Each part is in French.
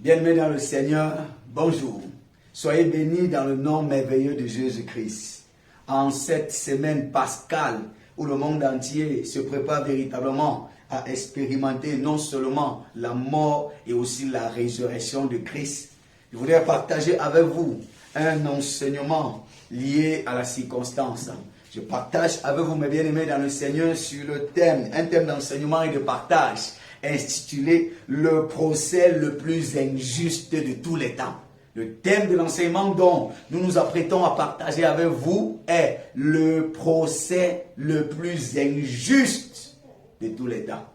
Bien-aimés dans le Seigneur, bonjour. Soyez bénis dans le nom merveilleux de Jésus-Christ. En cette semaine pascale où le monde entier se prépare véritablement à expérimenter non seulement la mort et aussi la résurrection de Christ, je voudrais partager avec vous un enseignement lié à la circonstance. Je partage avec vous, mes bien-aimés dans le Seigneur, sur le thème, un thème d'enseignement et de partage intitulé « Le procès le plus injuste de tous les temps ». Le thème de l'enseignement dont nous nous apprêtons à partager avec vous est « Le procès le plus injuste de tous les temps ».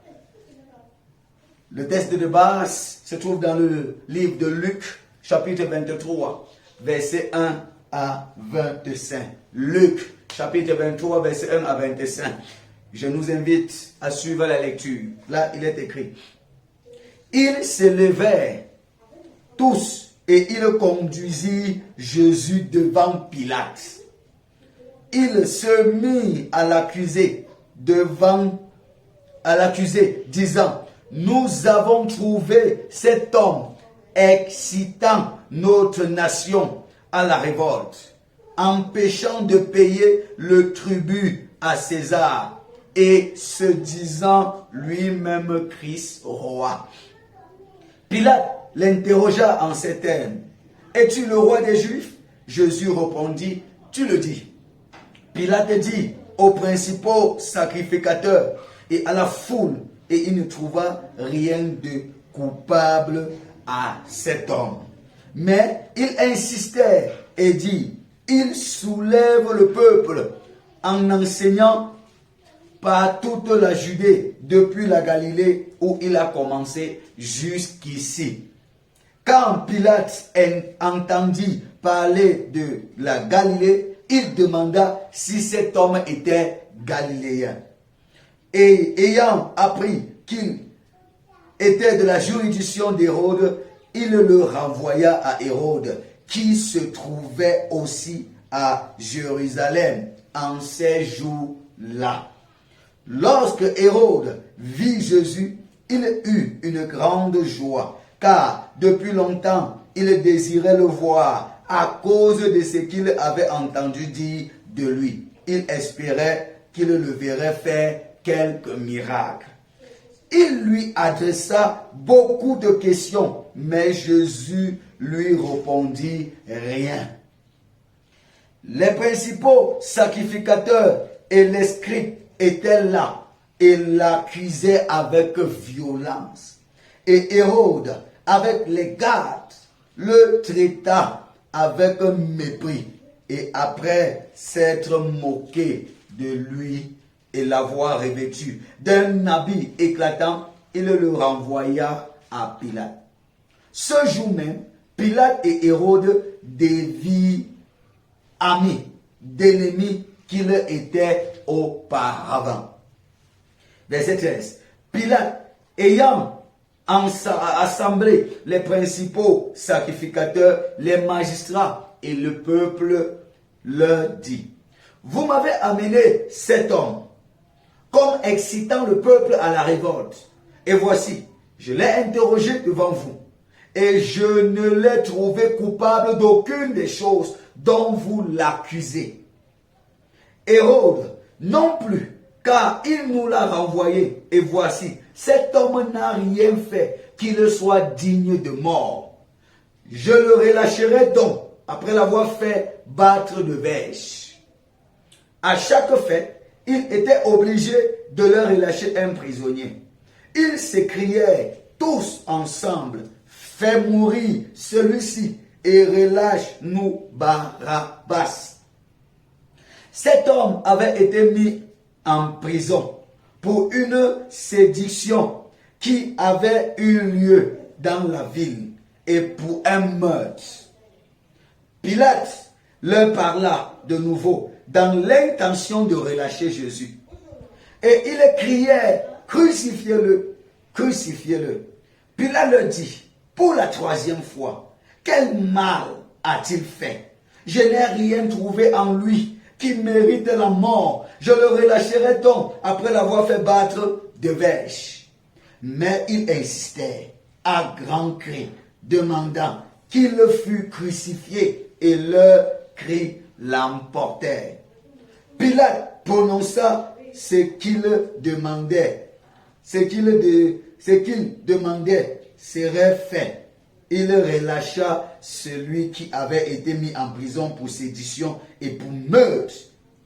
Le texte de base se trouve dans le livre de Luc, chapitre 23, versets 1 à 25. Luc, chapitre 23, versets 1 à 25. Je nous invite à suivre la lecture. Là, il est écrit. Ils se levèrent tous et ils conduisirent Jésus devant Pilate. Il se mit à l'accuser disant, nous avons trouvé cet homme excitant notre nation à la révolte, empêchant de payer le tribut à César et se disant lui-même Christ roi. Pilate l'interrogea en ces termes. Es-tu le roi des Juifs? Jésus répondit, tu le dis. Pilate dit aux principaux sacrificateurs et à la foule, et il ne trouva rien de coupable à cet homme. Mais il insistait et dit, il soulève le peuple en enseignant par toute la Judée, depuis la Galilée où il a commencé jusqu'ici. Quand Pilate entendit parler de la Galilée, il demanda si cet homme était galiléen. Et ayant appris qu'il était de la juridiction d'Hérode, il le renvoya à Hérode, qui se trouvait aussi à Jérusalem en ces jours-là. Lorsque Hérode vit Jésus, il eut une grande joie, car depuis longtemps il désirait le voir à cause de ce qu'il avait entendu dire de lui. Il espérait qu'il le verrait faire quelques miracles. Il lui adressa beaucoup de questions, mais Jésus lui répondit rien. Les principaux sacrificateurs et les scribes étaient là et l'accusaient avec violence. Et Hérode, avec les gardes, le traita avec mépris. Et après s'être moqué de lui et l'avoir revêtu d'un habit éclatant, il le renvoya à Pilate. Ce jour même, Pilate et Hérode devinrent amis d'ennemis qu'ils étaient auparavant. Verset 13. Pilate, ayant assemblé les principaux sacrificateurs, les magistrats et le peuple, leur dit, vous m'avez amené cet homme comme excitant le peuple à la révolte. Et voici, je l'ai interrogé devant vous, et je ne l'ai trouvé coupable d'aucune des choses dont vous l'accusez. Hérode, non plus, car il nous l'a renvoyé. Et voici, cet homme n'a rien fait qu'il soit digne de mort. Je le relâcherai donc, après l'avoir fait battre de verge. À chaque fête, il était obligé de leur relâcher un prisonnier. Ils s'écriaient tous ensemble, fais mourir celui-ci et relâche-nous Barabbas. Cet homme avait été mis en prison pour une sédition qui avait eu lieu dans la ville et pour un meurtre. Pilate leur parla de nouveau dans l'intention de relâcher Jésus. Et il criait, crucifiez-le, crucifiez-le. Pilate leur dit, pour la troisième fois, quel mal a-t-il fait? Je n'ai rien trouvé en lui qui mérite la mort. Je le relâcherai donc après l'avoir fait battre de verge. Mais il insistait à grands cris demandant qu'il fût crucifié, et leurs cris l'emportèrent. Pilate prononça ce qu'il demandait. Ce qu'il demandait serait fait. Il relâcha celui qui avait été mis en prison pour sédition et pour meurtre,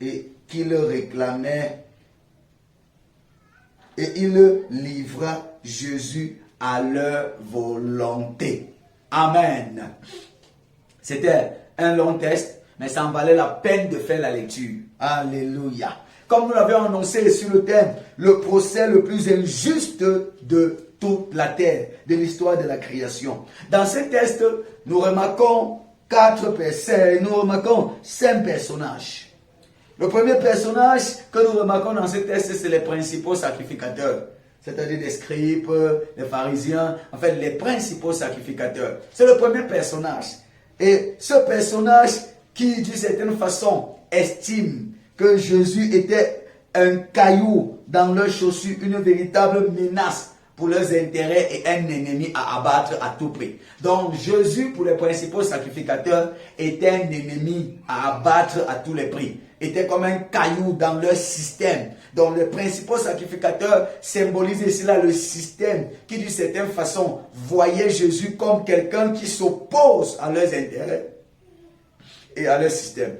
et qu'il réclamait, et il livra Jésus à leur volonté. Amen. C'était un long texte, mais ça en valait la peine de faire la lecture. Alléluia. Comme nous l'avions annoncé sur le thème, le procès le plus injuste de toute la terre, de l'histoire de la création. Dans ce texte, nous remarquons 5 personnages. Le premier personnage que nous remarquons dans ce texte, c'est les principaux sacrificateurs. C'est-à-dire les scribes, les pharisiens, en fait les principaux sacrificateurs. C'est le premier personnage. Et ce personnage qui, d'une certaine façon, estime que Jésus était un caillou dans leurs chaussures, une véritable menace pour leurs intérêts et un ennemi à abattre à tout prix. Donc Jésus, pour les principaux sacrificateurs, était un ennemi à abattre à tous les prix. Était comme un caillou dans leur système. Donc les principaux sacrificateurs symbolisent ici là le système qui, d'une certaine façon, voyait Jésus comme quelqu'un qui s'oppose à leurs intérêts et à leur système.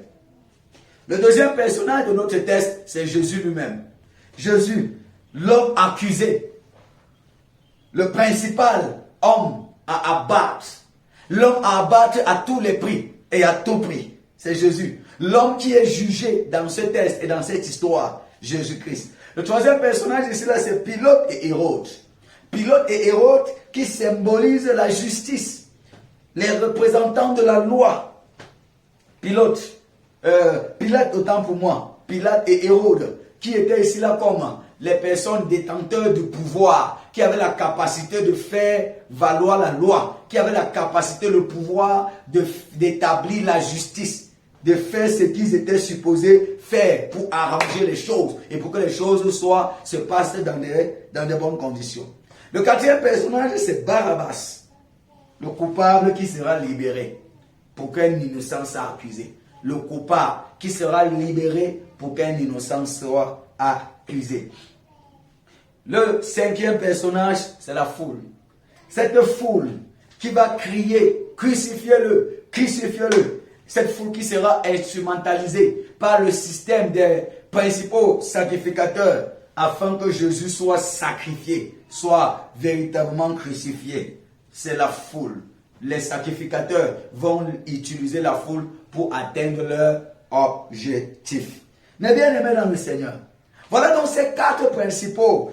Le deuxième personnage de notre texte, c'est Jésus lui-même. Jésus, l'homme accusé, le principal homme à abattre, l'homme à abattre à tous les prix et à tout prix, c'est Jésus. L'homme qui est jugé dans ce texte et dans cette histoire, Jésus-Christ. Le troisième personnage ici là, c'est Pilate et Hérode. Pilate et Hérode qui symbolisent la justice, les représentants de la loi. Pilate autant pour moi, Pilate et Hérode, qui étaient ici là comme les personnes détenteurs du pouvoir, qui avaient la capacité de faire valoir la loi, qui avaient la capacité, le pouvoir d'établir la justice, de faire ce qu'ils étaient supposés faire pour arranger les choses et pour que les choses se passent dans de bonnes conditions. Le quatrième personnage, c'est Barabbas, le coupable qui sera libéré pour qu'un innocent soit accusé. Le coupable qui sera libéré pour qu'un innocent soit accusé. Le cinquième personnage, c'est la foule. Cette foule qui va crier, crucifiez-le, crucifiez-le. Cette foule qui sera instrumentalisée par le système des principaux sacrificateurs afin que Jésus soit sacrifié, soit véritablement crucifié. C'est la foule. Les sacrificateurs vont utiliser la foule pour atteindre leur objectif. Mais bien aimés dans le Seigneur, voilà donc ces 4 principaux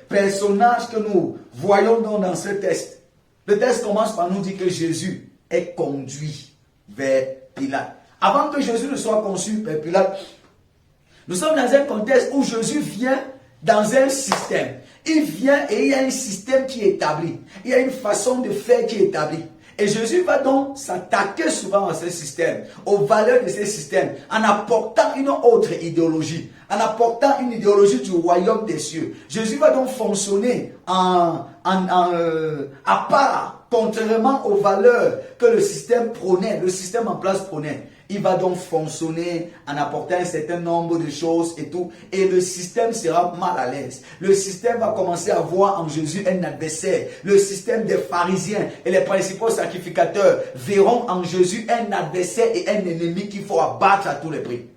personnages que nous voyons dans ce texte. Le texte commence par nous dire que Jésus est conduit vers Pilate. Avant que Jésus ne soit conçu vers Pilate, nous sommes dans un contexte où Jésus vient dans un système. Il vient et il y a un système qui est établi. Il y a une façon de faire qui est établie. Et Jésus va donc s'attaquer souvent à ce système, aux valeurs de ce système, en apportant une autre idéologie, en apportant une idéologie du royaume des cieux. Jésus va donc fonctionner à part, contrairement aux valeurs que le système prônait, le système en place prônait. Il va donc fonctionner en apportant un certain nombre de choses et tout. Et le système sera mal à l'aise. Le système va commencer à voir en Jésus un adversaire. Le système des pharisiens et les principaux sacrificateurs verront en Jésus un adversaire et un ennemi qu'il faut abattre à tous les prix.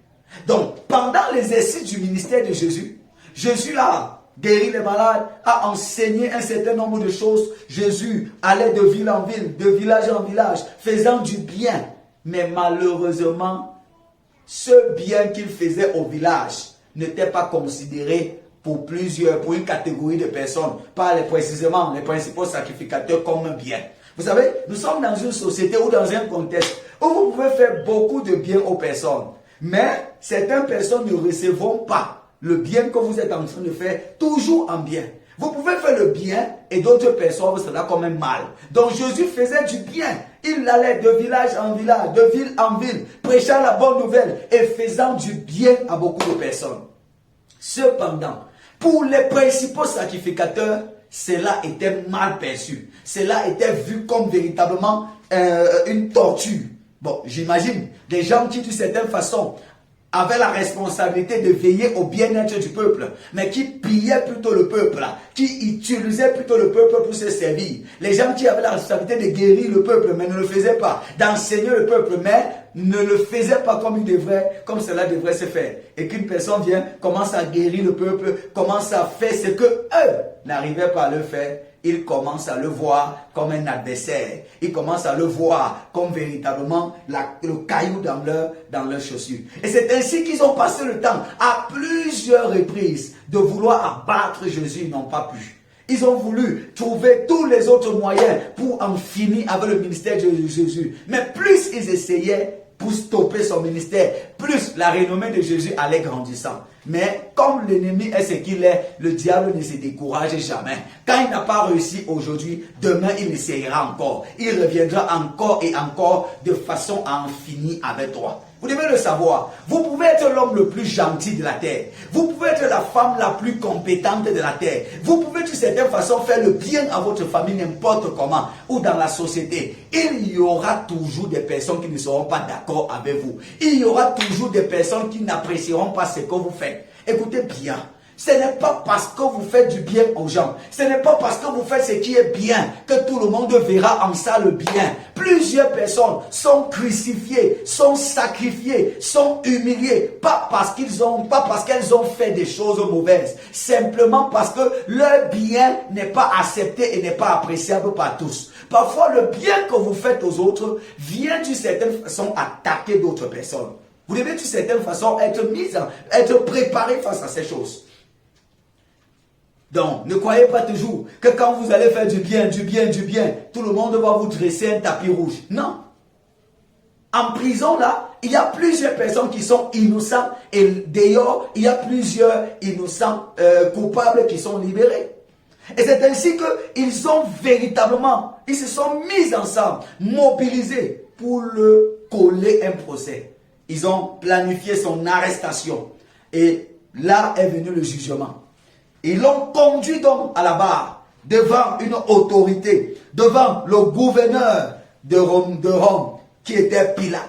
Donc, pendant l'exercice du ministère de Jésus, Jésus a guéri les malades, a enseigné un certain nombre de choses. Jésus allait de ville en ville, de village en village, faisant du bien. Mais malheureusement, ce bien qu'il faisait au village n'était pas considéré pour une catégorie de personnes, pas précisément les principaux sacrificateurs comme un bien. Vous savez, nous sommes dans une société ou dans un contexte où vous pouvez faire beaucoup de bien aux personnes, mais certaines personnes ne recevront pas le bien que vous êtes en train de faire toujours en bien. Vous pouvez faire le bien et d'autres personnes cela comme un mal. Donc Jésus faisait du bien. Il allait de village en village, de ville en ville, prêchant la bonne nouvelle et faisant du bien à beaucoup de personnes. Cependant, pour les principaux sacrificateurs, cela était mal perçu. cela était vu comme véritablement une torture. Bon, j'imagine, des gens qui d'une certaine façon avaient la responsabilité de veiller au bien-être du peuple, mais qui pillaient plutôt le peuple, qui utilisaient plutôt le peuple pour se servir. Les gens qui avaient la responsabilité de guérir le peuple, mais ne le faisaient pas, d'enseigner le peuple, mais ne le faisaient pas comme cela devrait se faire. Et qu'une personne vient, commence à guérir le peuple, commence à faire ce que eux n'arrivaient pas à le faire. Ils commencent à le voir comme un adversaire. Ils commencent à le voir comme véritablement le caillou dans leurs chaussures. Et c'est ainsi qu'ils ont passé le temps à plusieurs reprises de vouloir abattre Jésus. Ils n'ont pas pu. Ils ont voulu trouver tous les autres moyens pour en finir avec le ministère de Jésus. Mais plus ils essayaient pour stopper son ministère, plus la renommée de Jésus allait grandissant. Mais comme l'ennemi est ce qu'il est, le diable ne se décourage jamais. Quand il n'a pas réussi aujourd'hui, demain il essayera encore. Il reviendra encore et encore de façon à en finir avec toi. Vous devez le savoir. Vous pouvez être l'homme le plus gentil de la terre. Vous pouvez être la femme la plus compétente de la terre. Vous pouvez d'une certaine façon faire le bien à votre famille n'importe comment ou dans la société. Il y aura toujours des personnes qui ne seront pas d'accord avec vous. Il y aura toujours des personnes qui n'apprécieront pas ce que vous faites. Écoutez bien. Ce n'est pas parce que vous faites du bien aux gens, ce n'est pas parce que vous faites ce qui est bien que tout le monde verra en ça le bien. Plusieurs personnes sont crucifiées, sont sacrifiées, sont humiliées, pas parce qu'elles ont fait des choses mauvaises, simplement parce que leur bien n'est pas accepté et n'est pas appréciable par tous. Parfois, le bien que vous faites aux autres vient d'une certaine façon attaquer d'autres personnes. Vous devez d'une certaine façon être préparé face à ces choses. Donc, ne croyez pas toujours que quand vous allez faire du bien, tout le monde va vous dresser un tapis rouge. Non. En prison, là, il y a plusieurs personnes qui sont innocentes et d'ailleurs, il y a plusieurs innocents coupables qui sont libérés. Et c'est ainsi qu'ils ils se sont mis ensemble, mobilisés pour le coller un procès. Ils ont planifié son arrestation. Et là est venu le jugement. Ils l'ont conduit donc à la barre, devant une autorité, devant le gouverneur de Rome, qui était Pilate.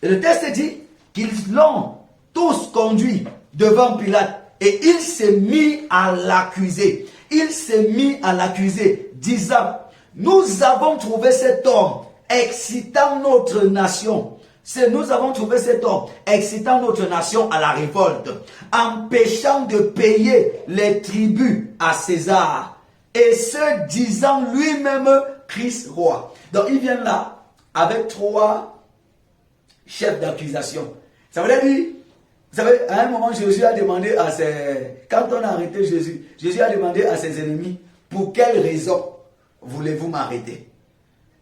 Et le texte dit qu'ils l'ont tous conduit devant Pilate et il s'est mis à l'accuser. Il s'est mis à l'accuser, disant, nous avons trouvé cet homme excitant notre nation. Nous avons trouvé cet homme excitant notre nation à la révolte, empêchant de payer les tributs à César, et se disant lui-même Christ roi. Donc il vient là avec 3 chefs d'accusation. Ça veut dire, vous savez, à un moment Jésus a demandé à quand on a arrêté Jésus, Jésus a demandé à ses ennemis, pour quelle raison voulez-vous m'arrêter?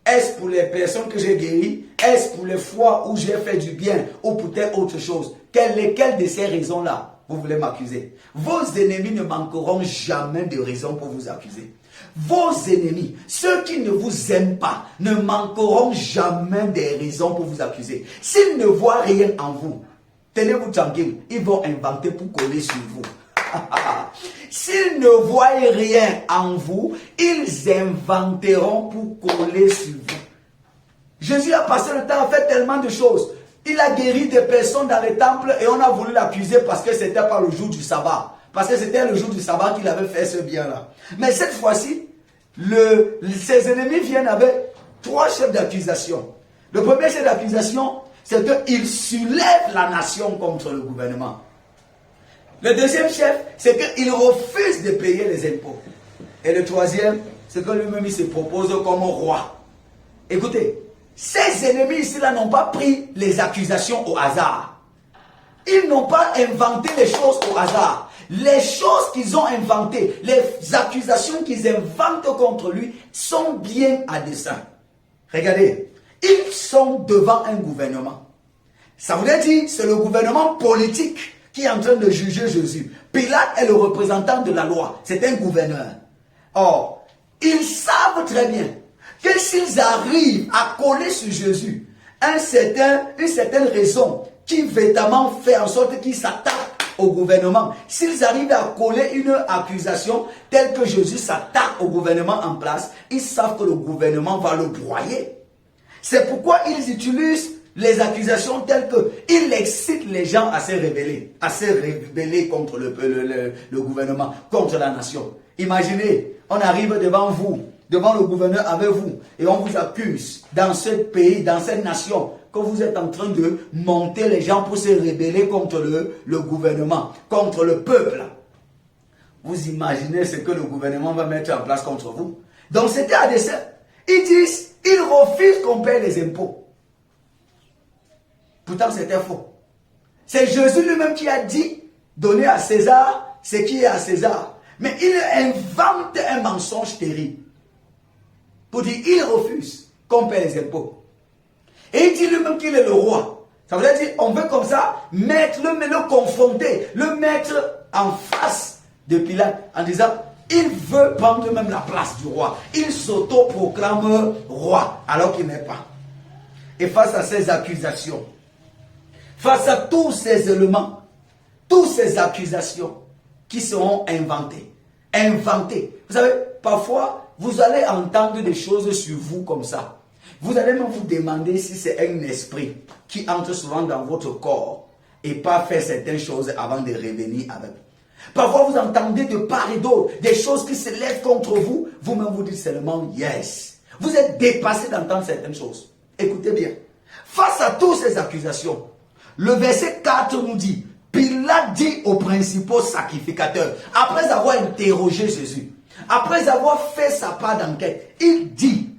Est-ce pour les personnes que j'ai guéries? Est-ce pour les fois où j'ai fait du bien? Ou pour telle autre chose? Lesquelles de ces raisons-là vous voulez m'accuser? Vos ennemis ne manqueront jamais de raisons pour vous accuser. Vos ennemis, ceux qui ne vous aiment pas, ne manqueront jamais des raisons pour vous accuser. S'ils ne voient rien en vous, tenez-vous tranquille, ils vont inventer pour coller sur vous. S'ils ne voient rien en vous, ils inventeront pour coller sur vous. Jésus a passé le temps à faire tellement de choses. Il a guéri des personnes dans les temples et on a voulu l'accuser parce que c'était pas le jour du sabbat. Parce que c'était le jour du sabbat qu'il avait fait ce bien-là. Mais cette fois-ci, ses ennemis viennent avec 3 chefs d'accusation. Le premier chef d'accusation, c'est qu'il soulève la nation contre le gouvernement. Le deuxième chef, c'est qu'il refuse de payer les impôts. Et le troisième, c'est que lui-même il se propose comme roi. Écoutez, ces ennemis ici-là n'ont pas pris les accusations au hasard. Ils n'ont pas inventé les choses au hasard. Les choses qu'ils ont inventées, les accusations qu'ils inventent contre lui sont bien à dessein. Regardez, ils sont devant un gouvernement. Ça voudrait dire c'est le gouvernement politique qui est en train de juger Jésus. Pilate est le représentant de la loi. C'est un gouverneur. Or, ils savent très bien que s'ils arrivent à coller sur Jésus une certaine raison qui véritablement fait en sorte qu'il s'attaque au gouvernement, s'ils arrivent à coller une accusation telle que Jésus s'attaque au gouvernement en place, ils savent que le gouvernement va le broyer. C'est pourquoi ils utilisent les accusations telles qu'ils excitent les gens à se rébeller contre le gouvernement, contre la nation. Imaginez, on arrive devant vous, devant le gouverneur avec vous, et on vous accuse dans ce pays, dans cette nation, que vous êtes en train de monter les gens pour se rebeller contre le gouvernement, contre le peuple. Vous imaginez ce que le gouvernement va mettre en place contre vous? Donc c'était à dessein. Ils disent, ils refusent qu'on paie les impôts. Pourtant c'était faux. C'est Jésus lui-même qui a dit, donnez à César ce qui est à César. Mais il invente un mensonge terrible. Pour dire, il refuse qu'on paie les impôts. Et il dit lui-même qu'il est le roi. Ça veut dire, on veut comme ça mettre le confronter, le mettre en face de Pilate en disant, il veut prendre même la place du roi. Il s'auto-proclame roi alors qu'il n'est pas. Et face à ces accusations, face à tous ces éléments, toutes ces accusations qui seront inventées. Vous savez, parfois, vous allez entendre des choses sur vous comme ça. Vous allez même vous demander si c'est un esprit qui entre souvent dans votre corps et pas faire certaines choses avant de revenir avec. Parfois, vous entendez de part et d'autre des choses qui se lèvent contre vous. Vous-même vous dites seulement yes. Vous êtes dépassé d'entendre certaines choses. Écoutez bien. Face à toutes ces accusations, le verset 4 nous dit, Pilate dit aux principaux sacrificateurs, après avoir interrogé Jésus, après avoir fait sa part d'enquête, il dit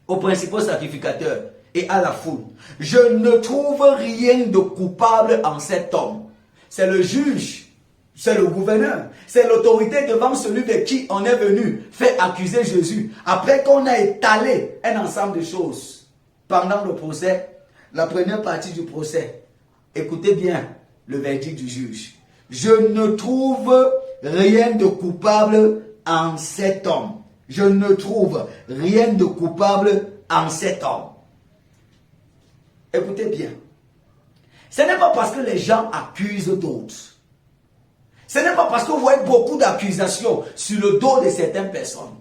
aux principaux sacrificateurs et à la foule, je ne trouve rien de coupable en cet homme. C'est le juge, c'est le gouverneur, c'est l'autorité devant celui de qui on est venu faire accuser Jésus. Après qu'on a étalé un ensemble de choses pendant le procès, la première partie du procès, écoutez bien le verdict du juge. Je ne trouve rien de coupable en cet homme. Je ne trouve rien de coupable en cet homme. Écoutez bien. Ce n'est pas parce que les gens accusent d'autres. Ce n'est pas parce que vous voyez beaucoup d'accusations sur le dos de certaines personnes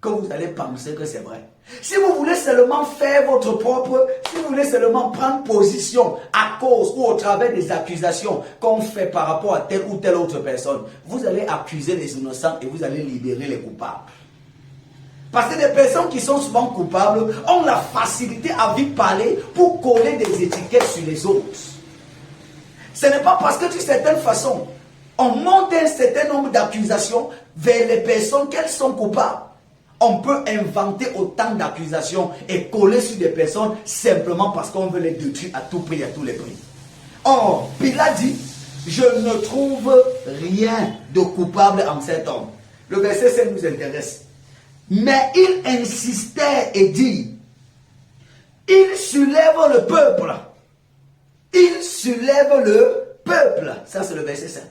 que vous allez penser que c'est vrai. Si vous voulez seulement faire votre propre, si vous voulez seulement prendre position à cause ou au travers des accusations qu'on fait par rapport à telle ou telle autre personne, vous allez accuser les innocents et vous allez libérer les coupables. Parce que les personnes qui sont souvent coupables ont la facilité à vite parler pour coller des étiquettes sur les autres. Ce n'est pas parce que d'une certaine façon, on monte un certain nombre d'accusations vers les personnes qu'elles sont coupables. On peut inventer autant d'accusations et coller sur des personnes simplement parce qu'on veut les détruire à tout prix, à tous les prix. Or, Pilate dit, je ne trouve rien de coupable en cet homme. Le verset 5 nous intéresse. Mais il insistait et dit, il soulève le peuple. Il soulève le peuple. Ça c'est le verset 5.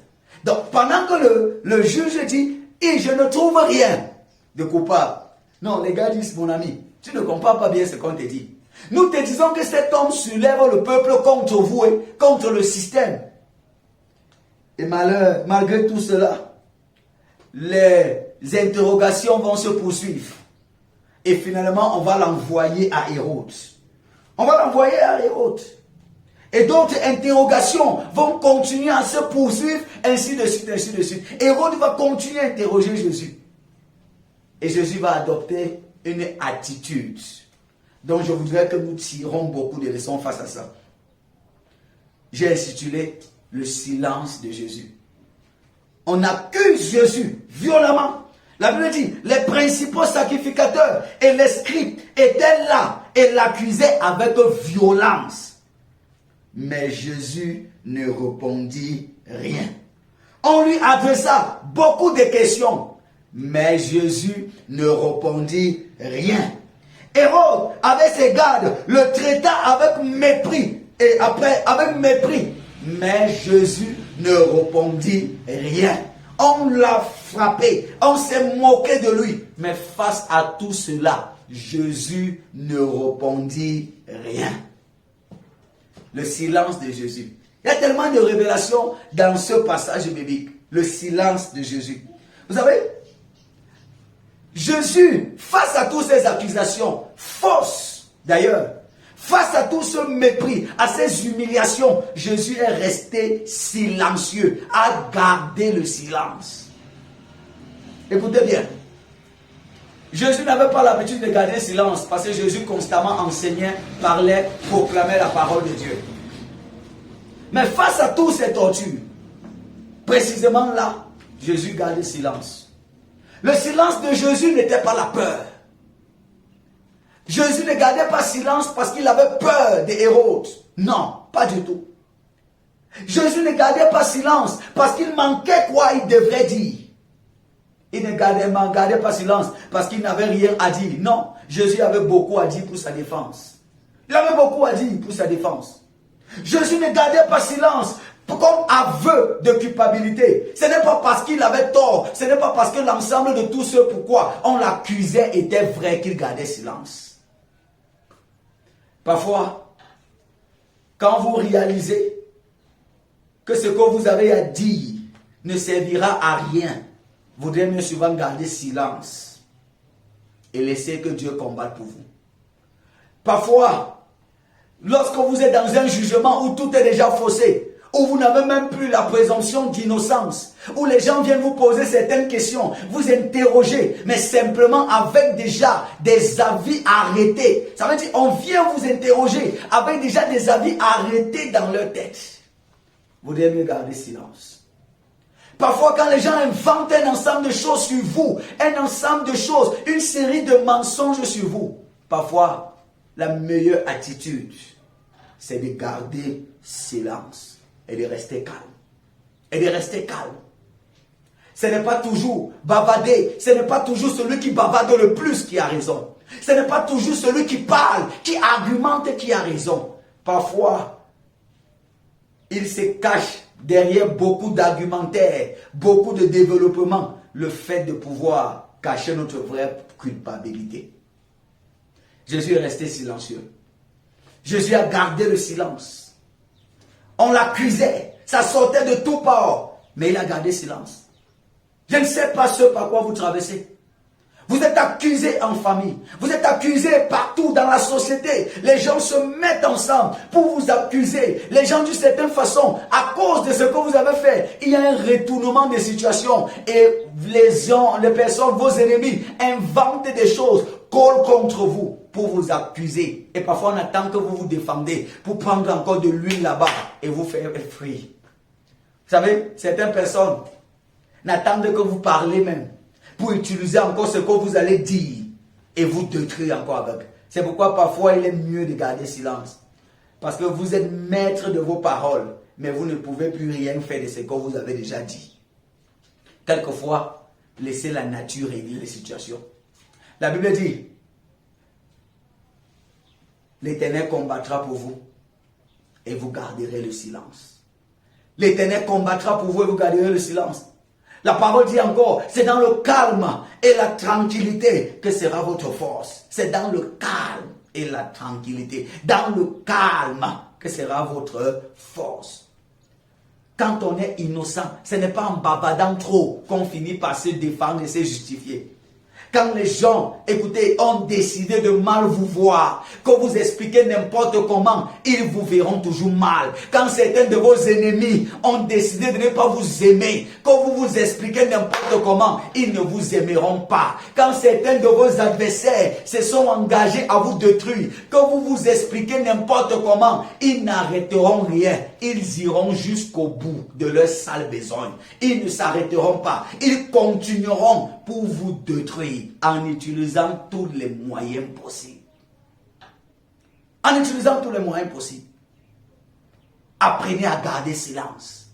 Donc pendant que le juge dit, et je ne trouve rien de coupable. Non, les gars disent, mon ami, tu ne comprends pas bien ce qu'on te dit. Nous te disons que cet homme soulève le peuple contre vous et contre le système. Et malgré tout cela, les interrogations vont se poursuivre. Et finalement, on va l'envoyer à Hérode. On va l'envoyer à Hérode. Et d'autres interrogations vont continuer à se poursuivre, ainsi de suite, ainsi de suite. Hérode va continuer à interroger Jésus. Et Jésus va adopter une attitude dont je voudrais que nous tirons beaucoup de leçons face à ça. J'ai intitulé le silence de Jésus. On accuse Jésus violemment. La Bible dit, les principaux sacrificateurs et les scribes étaient là et l'accusaient avec violence. Mais Jésus ne répondit rien. On lui adressa beaucoup de questions, mais Jésus ne répondit rien. Hérode, avec ses gardes, le traita avec mépris. Et après, avec mépris. Mais Jésus ne répondit rien. On l'a frappé, on s'est moqué de lui. Mais face à tout cela, Jésus ne répondit rien. Le silence de Jésus. Il y a tellement de révélations dans ce passage biblique. Le silence de Jésus. Vous savez, Jésus, face à toutes ces accusations fausses, d'ailleurs, face à tout ce mépris, à ces humiliations, Jésus est resté silencieux, a gardé le silence. Écoutez bien. Jésus n'avait pas l'habitude de garder le silence parce que Jésus constamment enseignait, parlait, proclamait la parole de Dieu. Mais face à toutes ces tortures, précisément là, Jésus gardait le silence. Le silence de Jésus n'était pas la peur. Jésus ne gardait pas silence parce qu'il avait peur des Hérode. Non, pas du tout. Jésus ne gardait pas silence parce qu'il manquait quoi il devrait dire. Il ne gardait pas silence parce qu'il n'avait rien à dire. Non, Jésus avait beaucoup à dire pour sa défense. Il avait beaucoup à dire pour sa défense. Jésus ne gardait pas silence comme aveu de culpabilité. Ce n'est pas parce qu'il avait tort, ce n'est pas parce que l'ensemble de tout ce pourquoi on l'accusait était vrai qu'il gardait silence. Parfois, quand vous réalisez que ce que vous avez à dire ne servira à rien, vous devez mieux souvent garder silence et laisser que Dieu combatte pour vous. Parfois, lorsque vous êtes dans un jugement où tout est déjà faussé, où vous n'avez même plus la présomption d'innocence, où les gens viennent vous poser certaines questions, vous interroger, mais simplement avec déjà des avis arrêtés. Ça veut dire on vient vous interroger avec déjà des avis arrêtés dans leur tête. Vous devez mieux garder silence. Parfois, quand les gens inventent un ensemble de choses sur vous, un ensemble de choses, une série de mensonges sur vous, parfois, la meilleure attitude, c'est de garder silence et de rester calme. Et de rester calme. Ce n'est pas toujours bavader, ce n'est pas toujours celui qui bavade le plus qui a raison. Ce n'est pas toujours celui qui parle, qui argumente qui a raison. Parfois, il se cache derrière beaucoup d'argumentaires, beaucoup de développement, le fait de pouvoir cacher notre vraie culpabilité. Jésus est resté silencieux. Jésus a gardé le silence. On l'accusait, ça sortait de tout part, mais il a gardé silence. Je ne sais pas ce par quoi vous traversez. Vous êtes accusés en famille. Vous êtes accusés partout dans la société. Les gens se mettent ensemble pour vous accuser. Les gens d'une certaine façon, à cause de ce que vous avez fait, il y a un retournement des situations. Et les personnes, vos ennemis, inventent des choses, collent contre vous pour vous accuser. Et parfois on attend que vous vous défendez pour prendre encore de l'huile là-bas et vous faire frire. Vous savez, certaines personnes n'attendent que vous parlez même pour utiliser encore ce que vous allez dire et vous détruire encore avec. C'est pourquoi parfois il est mieux de garder silence. Parce que vous êtes maître de vos paroles, mais vous ne pouvez plus rien faire de ce que vous avez déjà dit. Quelquefois, laissez la nature régler les situations. La Bible dit, l'Éternel combattra pour vous et vous garderez le silence. L'Éternel combattra pour vous et vous garderez le silence. La parole dit encore, c'est dans le calme et la tranquillité que sera votre force. C'est dans le calme et la tranquillité. Dans le calme que sera votre force. Quand on est innocent, ce n'est pas en bavardant trop qu'on finit par se défendre et se justifier. Quand les gens, écoutez, ont décidé de mal vous voir, que vous expliquez n'importe comment, ils vous verront toujours mal. Quand certains de vos ennemis ont décidé de ne pas vous aimer, que vous vous expliquez n'importe comment, ils ne vous aimeront pas. Quand certains de vos adversaires se sont engagés à vous détruire, que vous vous expliquez n'importe comment, ils n'arrêteront rien. Ils iront jusqu'au bout de leur sale besogne. Ils ne s'arrêteront pas. Ils continueront pour vous détruire en utilisant tous les moyens possibles. En utilisant tous les moyens possibles. Apprenez à garder silence.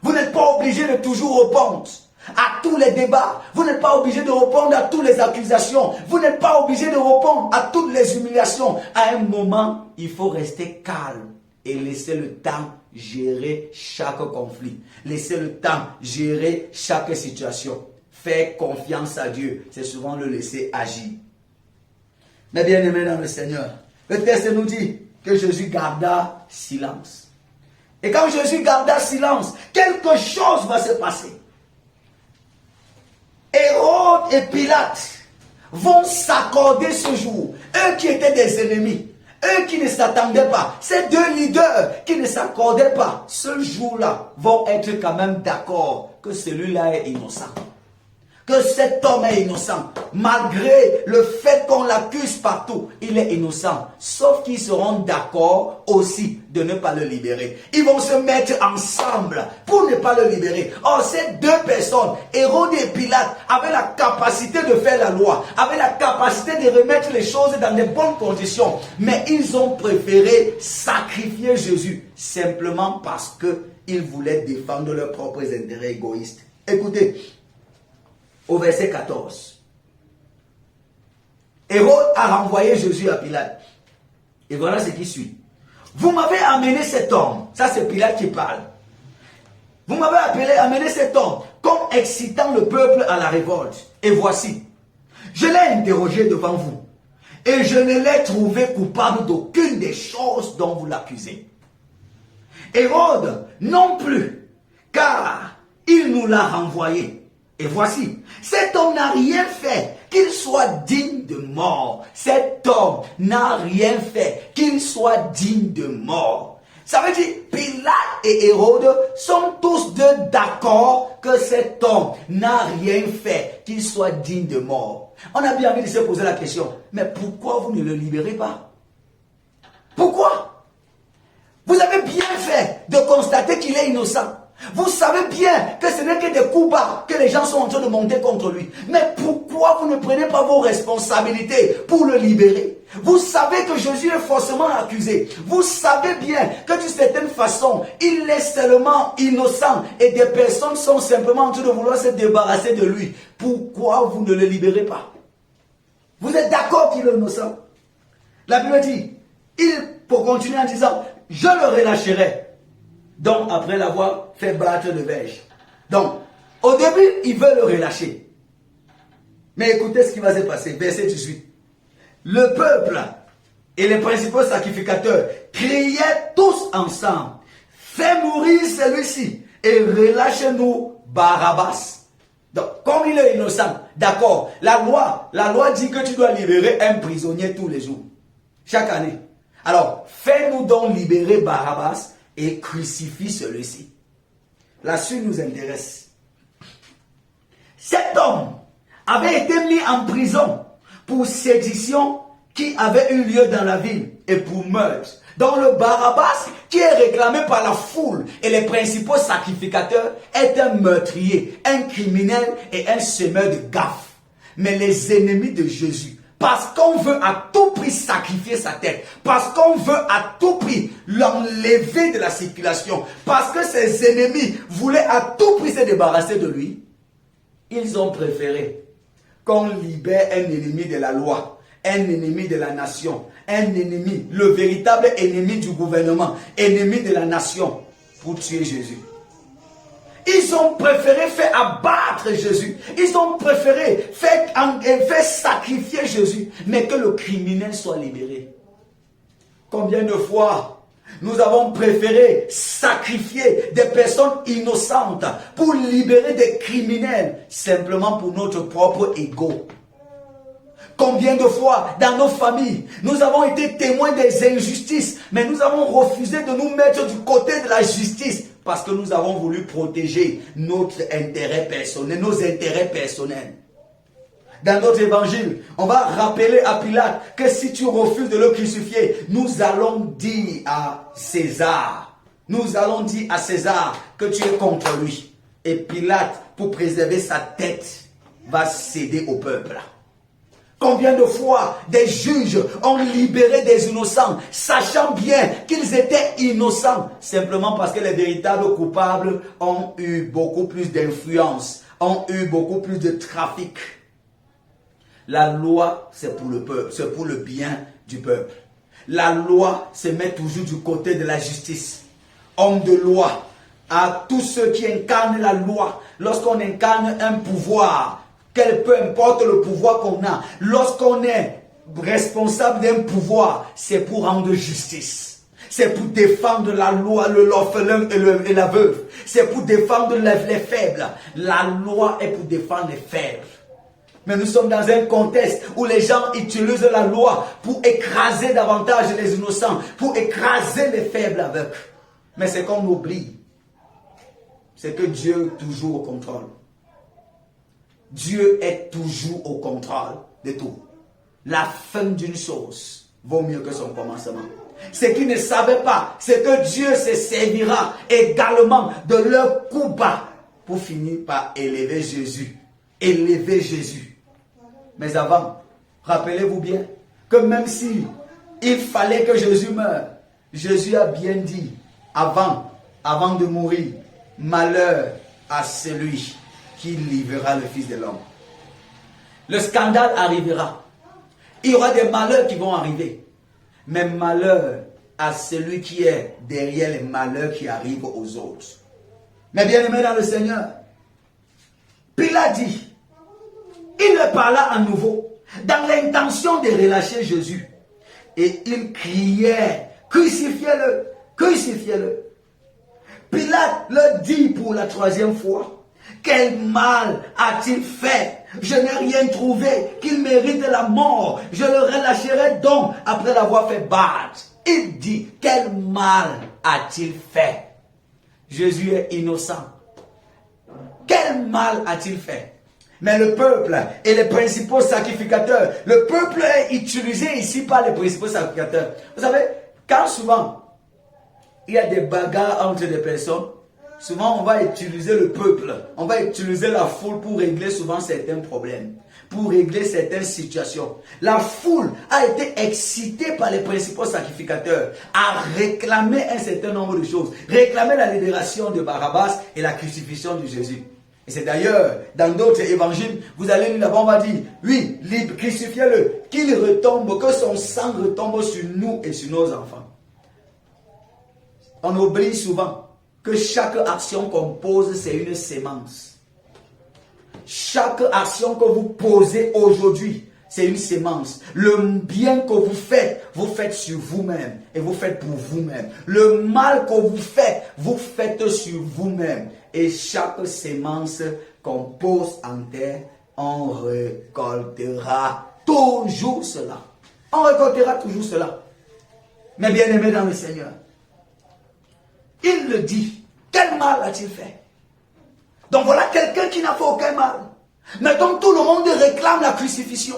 Vous n'êtes pas obligé de toujours répondre à tous les débats. Vous n'êtes pas obligé de répondre à toutes les accusations. Vous n'êtes pas obligé de répondre à toutes les humiliations. À un moment, il faut rester calme et laisser le temps gérer chaque conflit. Laisser le temps gérer chaque situation. Faire confiance à Dieu, c'est souvent le laisser agir. Mais bien aimés dans le Seigneur, le texte nous dit que Jésus garda silence. Et quand Jésus garda silence, quelque chose va se passer. Hérode et Pilate vont s'accorder ce jour. Eux qui étaient des ennemis, eux qui ne s'attendaient pas, ces deux leaders qui ne s'accordaient pas, ce jour-là vont être quand même d'accord que celui-là est innocent. Que cet homme est innocent. Malgré le fait qu'on l'accuse partout, il est innocent. Sauf qu'ils seront d'accord aussi de ne pas le libérer. Ils vont se mettre ensemble pour ne pas le libérer. Or, ces deux personnes, Hérode et Pilate, avaient la capacité de faire la loi, avaient la capacité de remettre les choses dans de bonnes conditions. Mais ils ont préféré sacrifier Jésus simplement parce qu'ils voulaient défendre leurs propres intérêts égoïstes. Écoutez, au verset 14. Hérode a renvoyé Jésus à Pilate. Et voilà ce qui suit. Vous m'avez amené cet homme. Ça, c'est Pilate qui parle. Vous m'avez amené cet homme comme excitant le peuple à la révolte. Et voici, je l'ai interrogé devant vous. Et je ne l'ai trouvé coupable d'aucune des choses dont vous l'accusez. Hérode non plus, car il nous l'a renvoyé. Et voici, cet homme n'a rien fait qu'il soit digne de mort. Cet homme n'a rien fait qu'il soit digne de mort. Ça veut dire, Pilate et Hérode sont tous deux d'accord que cet homme n'a rien fait qu'il soit digne de mort. On a bien envie de se poser la question, mais pourquoi vous ne le libérez pas? Pourquoi? Vous avez bien fait de constater qu'il est innocent. Vous savez bien que ce n'est que des coups bas que les gens sont en train de monter contre lui. Mais pourquoi vous ne prenez pas vos responsabilités pour le libérer? Vous savez que Jésus est forcément accusé. Vous savez bien que d'une certaine façon, il est seulement innocent et des personnes sont simplement en train de vouloir se débarrasser de lui. Pourquoi vous ne le libérez pas? Vous êtes d'accord qu'il est innocent? La Bible dit, pour continuer en disant, je le relâcherai. Donc, après l'avoir fait battre de verge. Donc, au début, il veut le relâcher. Mais écoutez ce qui va se passer. Verset 18. Le peuple et les principaux sacrificateurs criaient tous ensemble. Fais mourir celui-ci et relâche-nous Barabbas. Donc, comme il est innocent, d'accord, la loi dit que tu dois libérer un prisonnier tous les jours. Chaque année. Alors, fais-nous donc libérer Barabbas et crucifie celui-ci. La suite nous intéresse. Cet homme avait été mis en prison pour sédition qui avait eu lieu dans la ville et pour meurtre. Donc le Barabbas, qui est réclamé par la foule et les principaux sacrificateurs, est un meurtrier, un criminel et un semeur de gaffes. Mais les ennemis de Jésus, parce qu'on veut à tout prix sacrifier sa tête, parce qu'on veut à tout prix l'enlever de la circulation, parce que ses ennemis voulaient à tout prix se débarrasser de lui, ils ont préféré qu'on libère un ennemi de la loi, un ennemi de la nation, un ennemi, le véritable ennemi du gouvernement, ennemi de la nation, pour tuer Jésus. Ils ont préféré faire abattre Jésus. Ils ont préféré faire sacrifier Jésus. Mais que le criminel soit libéré. Combien de fois nous avons préféré sacrifier des personnes innocentes pour libérer des criminels simplement pour notre propre ego. Combien de fois dans nos familles, nous avons été témoins des injustices, mais nous avons refusé de nous mettre du côté de la justice parce que nous avons voulu protéger notre intérêt personnel, nos intérêts personnels. Dans notre évangile, on va rappeler à Pilate que si tu refuses de le crucifier, nous allons dire à César, que tu es contre lui. Et Pilate, pour préserver sa tête, va céder au peuple. Combien de fois des juges ont libéré des innocents, sachant bien qu'ils étaient innocents, simplement parce que les véritables coupables ont eu beaucoup plus d'influence, ont eu beaucoup plus de trafic. La loi, c'est pour le peuple, c'est pour le bien du peuple. La loi se met toujours du côté de la justice. Homme de loi, à tous ceux qui incarnent la loi, lorsqu'on incarne un pouvoir, peu importe le pouvoir qu'on a, lorsqu'on est responsable d'un pouvoir, c'est pour rendre justice. C'est pour défendre la loi, l'orphelin et la veuve. C'est pour défendre les faibles. La loi est pour défendre les faibles. Mais nous sommes dans un contexte où les gens utilisent la loi pour écraser davantage les innocents, pour écraser les faibles aveugles. Mais c'est qu'on oublie. C'est que Dieu est toujours au contrôle. Dieu est toujours au contrôle de tout. La fin d'une chose vaut mieux que son commencement. Ce qu'ils ne savaient pas, c'est que Dieu se servira également de leur coup bas pour finir par élever Jésus. Élever Jésus. Mais avant, rappelez-vous bien que même si il fallait que Jésus meure, Jésus a bien dit avant de mourir, malheur à celui qui livrera le Fils de l'homme. Le scandale arrivera. Il y aura des malheurs qui vont arriver. Mais malheur à celui qui est derrière les malheurs qui arrivent aux autres. Mais bien aimé dans le Seigneur, Pilate dit, il le parla à nouveau, dans l'intention de relâcher Jésus. Et il criait, crucifiez-le, crucifiez-le. Pilate le dit pour la troisième fois, quel mal a-t-il fait? Je n'ai rien trouvé qu'il mérite la mort. Je le relâcherai donc après l'avoir fait battre. Il dit, quel mal a-t-il fait? Jésus est innocent. Quel mal a-t-il fait? Mais le peuple et les principaux sacrificateurs, le peuple est utilisé ici par les principaux sacrificateurs. Vous savez, quand souvent il y a des bagarres entre des personnes, souvent on va utiliser le peuple, on va utiliser la foule pour régler souvent certains problèmes, pour régler certaines situations. La foule a été excitée par les principaux sacrificateurs à réclamer un certain nombre de choses, réclamer la libération de Barabbas et la crucifixion de Jésus. Et c'est d'ailleurs, dans d'autres évangiles, vous allez lire là-bas, on va dire, oui, libre, crucifiez-le, qu'il retombe, que son sang retombe sur nous et sur nos enfants. On oublie souvent que chaque action qu'on pose, c'est une sémence. Chaque action que vous posez aujourd'hui, c'est une sémence. Le bien que vous faites sur vous-même et vous faites pour vous-même. Le mal que vous faites sur vous-même. Et chaque sémence qu'on pose en terre, on récoltera toujours cela. On récoltera toujours cela. Mais bien aimé dans le Seigneur, il le dit. Quel mal a-t-il fait? Donc voilà quelqu'un qui n'a fait aucun mal. Mais donc tout le monde réclame la crucifixion.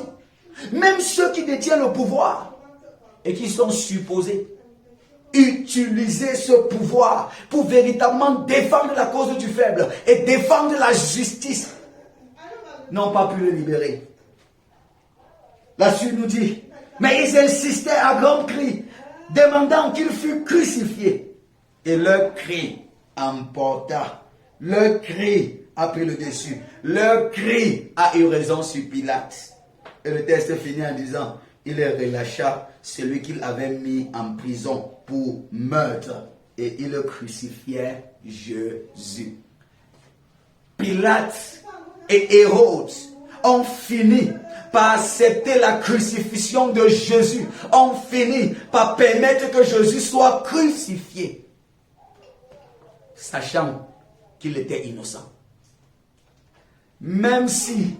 Même ceux qui détiennent le pouvoir et qui sont supposés utiliser ce pouvoir pour véritablement défendre la cause du faible et défendre la justice, n'ont pas pu le libérer. La suite nous dit, mais ils insistaient à grands cris, demandant qu'il fût crucifié. Et leur cri emporta, leur cri a pris le dessus, leur cri a eu raison sur Pilate. Et le texte finit en disant, il relâcha celui qu'il avait mis en prison pour meurtre et il crucifiait Jésus. Pilate et Hérode ont fini par accepter la crucifixion de Jésus, ont fini par permettre que Jésus soit crucifié, sachant qu'il était innocent. Même si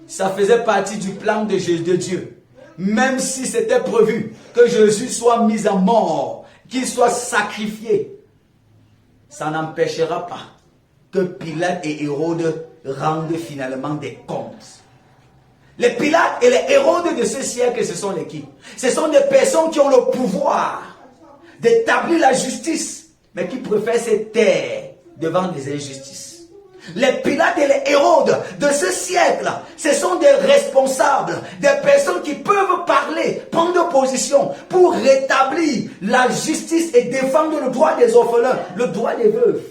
ça faisait partie du plan de Dieu, même si c'était prévu que Jésus soit mis à mort, qu'il soit sacrifié, ça n'empêchera pas que Pilate et Hérode rendent finalement des comptes. Les Pilates et les Hérodes de ce siècle, ce sont les qui? Ce sont des personnes qui ont le pouvoir d'établir la justice, mais qui préfèrent se taire devant les injustices. Les Pilates et les Hérodes de ce siècle, ce sont des responsables, des personnes qui peuvent parler, prendre position pour rétablir la justice et défendre le droit des orphelins, le droit des veuves.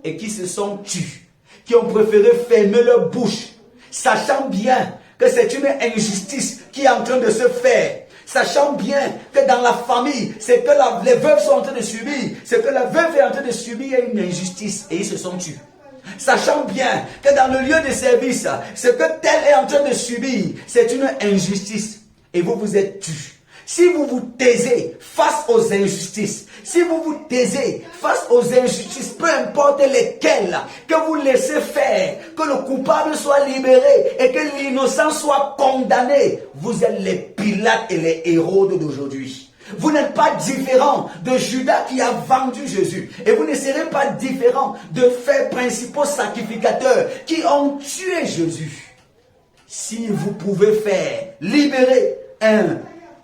Et qui se sont tus, qui ont préféré fermer leur bouche, sachant bien que c'est une injustice qui est en train de se faire. Sachant bien que dans la famille, c'est que les veuves sont en train de subir, c'est que la veuve est en train de subir une injustice et ils se sont tus. Sachant bien que dans le lieu de service, ce que tel est en train de subir, c'est une injustice et vous vous êtes tus. si vous vous taisez face aux injustices, si vous vous taisez face aux injustices, peu importe lesquelles, que vous laissez faire, que le coupable soit libéré et que l'innocent soit condamné, vous êtes les Pilates et les Hérodes d'aujourd'hui. Vous n'êtes pas différent de Judas qui a vendu Jésus. Et vous ne serez pas différent de faits principaux sacrificateurs qui ont tué Jésus. Si vous pouvez faire libérer un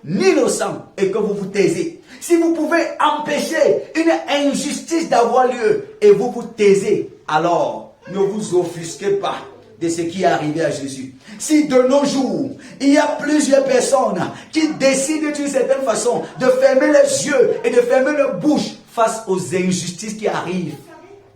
innocent et que vous vous taisez, si vous pouvez empêcher une injustice d'avoir lieu et vous vous taisez, alors ne vous offusquez pas de ce qui est arrivé à Jésus. Si de nos jours, il y a plusieurs personnes qui décident d'une certaine façon de fermer les yeux et de fermer leur bouche face aux injustices qui arrivent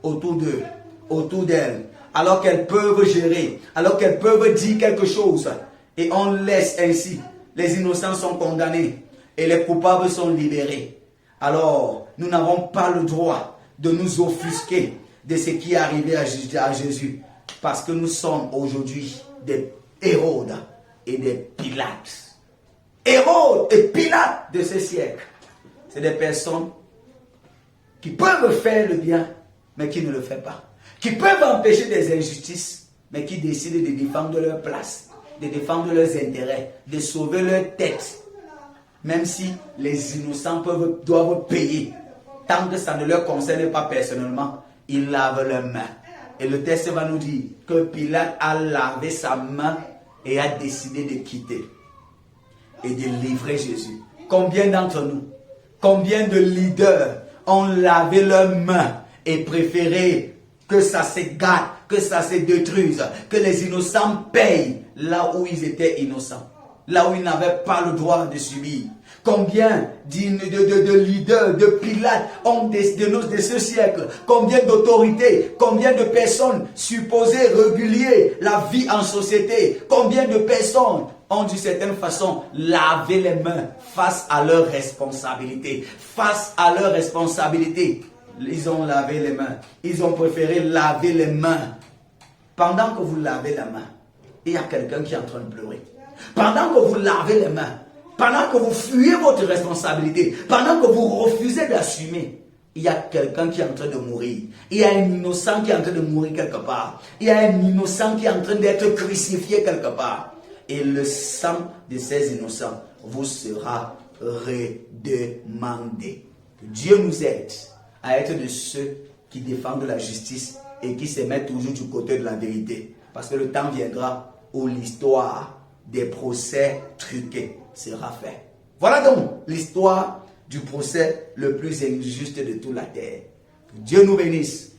autour d'eux, autour d'elles, alors qu'elles peuvent gérer, alors qu'elles peuvent dire quelque chose, et on laisse ainsi, les innocents sont condamnés et les coupables sont libérés. Alors, nous n'avons pas le droit de nous offusquer de ce qui est arrivé à Jésus, parce que nous sommes aujourd'hui des Hérodes et des Pilates. Hérodes et Pilates de ce siècle, c'est des personnes qui peuvent faire le bien, mais qui ne le font pas. Qui peuvent empêcher des injustices, mais qui décident de défendre leur place, de défendre leurs intérêts, de sauver leur tête. Même si les innocents doivent payer, tant que ça ne leur concerne pas personnellement, ils lavent leurs mains. Et le texte va nous dire que Pilate a lavé sa main et a décidé de quitter et de livrer Jésus. Combien d'entre nous, combien de leaders ont lavé leurs mains et préféré que ça se gâte, que ça se détruise, que les innocents payent là où ils étaient innocents, là où ils n'avaient pas le droit de subir. Combien de leaders, de Pilates de ce siècle, combien d'autorités, combien de personnes supposées régulier la vie en société, combien de personnes ont d'une certaine façon lavé les mains face à leurs responsabilités, Ils ont lavé les mains, ils ont préféré laver les mains. Pendant que vous lavez la main, il y a quelqu'un qui est en train de pleurer. Pendant que vous lavez les mains, pendant que vous fuyez votre responsabilité, pendant que vous refusez d'assumer, il y a quelqu'un qui est en train de mourir. Il y a un innocent qui est en train de mourir quelque part. Il y a un innocent qui est en train d'être crucifié quelque part. Et le sang de ces innocents vous sera redemandé. Que Dieu nous aide à être de ceux qui défendent la justice et qui se mettent toujours du côté de la vérité. Parce que le temps viendra où l'histoire des procès truqués sera faite. Voilà donc l'histoire du procès le plus injuste de toute la terre. Que Dieu nous bénisse